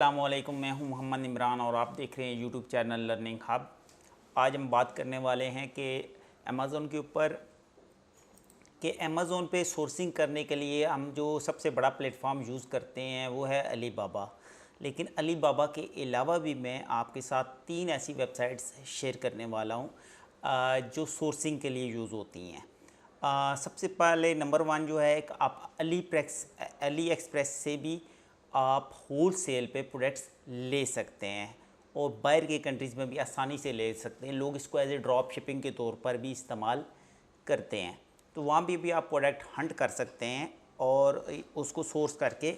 अस्सलामुअलैकुम, मैं हूं मोहम्मद इमरान और आप देख रहे हैं यूट्यूब चैनल लर्निंग हब। आज हम बात करने वाले हैं कि अमेज़ोन के ऊपर कि अमेज़ोन पे सोर्सिंग करने के लिए हम जो सबसे बड़ा प्लेटफॉर्म यूज़ करते हैं वो है अलीबाबा। लेकिन अलीबाबा के अलावा भी मैं आपके साथ 3 ऐसी वेबसाइट्स शेयर करने वाला हूं जो सोर्सिंग के लिए यूज़ होती हैं। सबसे पहले नंबर 1 जो है, एक आप अली एक्सप्रेस से भी आप होल सेल पे प्रोडक्ट्स ले सकते हैं और बाहर के कंट्रीज़ में भी आसानी से ले सकते हैं। लोग इसको एज ए ड्रॉप शिपिंग के तौर पर भी इस्तेमाल करते हैं, तो वहाँ भी आप प्रोडक्ट हंट कर सकते हैं और उसको सोर्स करके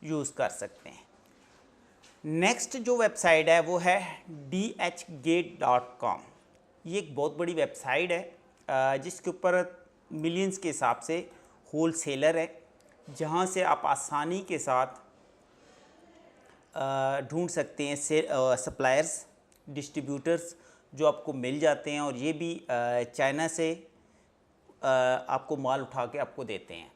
यूज़ कर सकते हैं। नेक्स्ट जो वेबसाइट है वो है dhgate.com। ये एक बहुत बड़ी वेबसाइट है जिसके ऊपर मिलियंस के हिसाब से होल सेलर है, जहाँ से आप आसानी के साथ ढूंढ सकते हैं से सप्लायर्स, डिस्ट्रीब्यूटर्स जो आपको मिल जाते हैं और ये भी चाइना से आपको माल उठा के आपको देते हैं।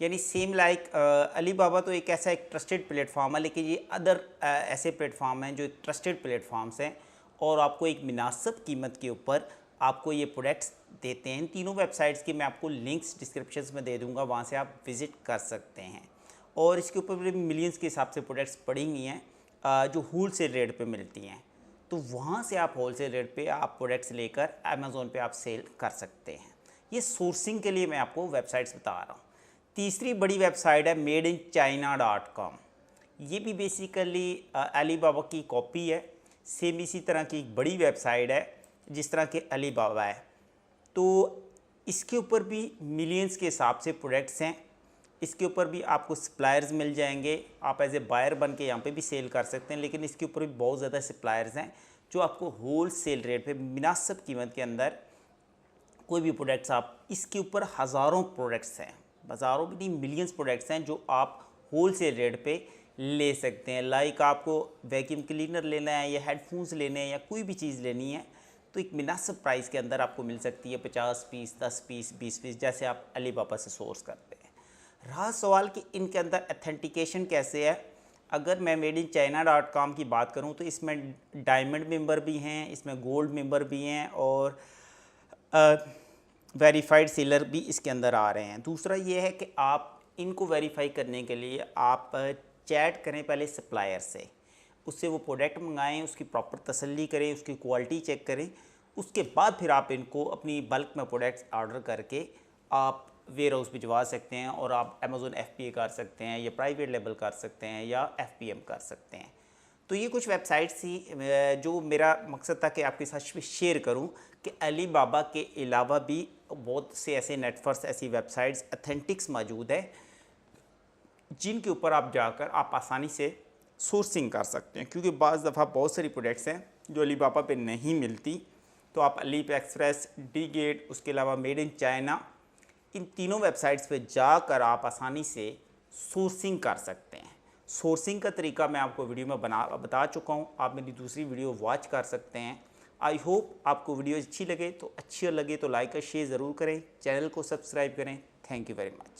यानी सेम लाइक अलीबाबा तो एक ऐसा एक ट्रस्टेड प्लेटफॉर्म है, लेकिन ये अदर ऐसे प्लेटफॉर्म हैं जो एक ट्रस्टेड प्लेटफॉर्म्स हैं और आपको एक मुनासिब कीमत के ऊपर आपको ये प्रोडक्ट्स देते हैं। इन तीनों वेबसाइट्स की मैं आपको लिंक्स डिस्क्रिप्शन में दे दूँगा, वहाँ से आप विज़िट कर सकते हैं। और इसके ऊपर भी मिलियंस के हिसाब से प्रोडक्ट्स पड़ी हुई हैं जो होल सेल रेट पर मिलती हैं, तो वहाँ से आप होल सेल रेट पर आप प्रोडक्ट्स लेकर अमेज़ोन पर आप सेल कर सकते हैं। ये सोर्सिंग के लिए मैं आपको वेबसाइट्स बता रहा हूँ। तीसरी बड़ी वेबसाइट है madeinchina.com। ये भी बेसिकली अलीबाबा की कॉपी है, सेम इसी तरह की एक बड़ी वेबसाइट है जिस तरह के अलीबाबा है। तो इसके ऊपर भी मिलियंस के हिसाब से प्रोडक्ट्स हैं। इसके ऊपर भी आपको सप्लायर्स मिल जाएंगे, आप एज ए बायर बन के यहाँ पे भी सेल कर सकते हैं, लेकिन इसके ऊपर भी बहुत ज़्यादा सप्लायर्स हैं जो आपको होल सेल रेट पे मुनासिब कीमत के अंदर कोई भी प्रोडक्ट्स आप, इसके ऊपर हज़ारों प्रोडक्ट्स हैं, हज़ारों भी नहीं मिलियंस प्रोडक्ट्स हैं जो आप होल सेल रेट पे ले सकते हैं। लाइक आपको वैक्यूम क्लीनर लेना है या हेडफोन्स लेने हैं या कोई भी चीज़ लेनी है तो एक मुनासिब प्राइस के अंदर आपको मिल सकती है। 50 पीस, 10 पीस, 20 पीस, जैसे आप अलीबाबा से सोर्स करते हैं। रहा सवाल कि इनके अंदर अथेंटिकेशन कैसे है। अगर मैं madeinchina.com की बात करूं तो इसमें डायमंड मेंबर भी हैं, इसमें गोल्ड मेंबर भी हैं और वेरीफाइड सेलर भी इसके अंदर आ रहे हैं। दूसरा ये है कि आप इनको वेरीफाई करने के लिए आप चैट करें पहले सप्लायर से, उससे वो प्रोडक्ट मंगाएं, उसकी प्रॉपर तसल्ली करें, उसकी क्वालिटी चेक करें, उसके बाद फिर आप इनको अपनी बल्क में प्रोडक्ट्स ऑर्डर करके आप वेयर हाउस भिजवा सकते हैं और आप अमेज़ोन FBA कर सकते हैं या प्राइवेट लेबल कर सकते हैं या FBM कर सकते हैं। तो ये कुछ वेबसाइट्स थी जो मेरा मकसद था कि आपके साथ शेयर करूं कि अलीबाबा के अलावा भी बहुत से ऐसे नेटवर्क्स, ऐसी वेबसाइट्स, अथेंटिक्स मौजूद है जिनके ऊपर आप जाकर आप आसानी से सोर्सिंग कर सकते हैं। क्योंकि बाज़ दफ़ा बहुत सारी प्रोडक्ट्स हैं जो अलीबाबा पे नहीं मिलती, तो आप अली एक्सप्रेस, डीगेट, उसके अलावा मेड इन चाइना, इन तीनों वेबसाइट्स पे जाकर आप आसानी से सोर्सिंग कर सकते हैं। सोर्सिंग का तरीका मैं आपको वीडियो में बता चुका हूँ, आप मेरी दूसरी वीडियो वॉच कर सकते हैं। आई होप आपको वीडियो अच्छी लगे तो लाइक और शेयर ज़रूर करें, चैनल को सब्सक्राइब करें। Thank you very much.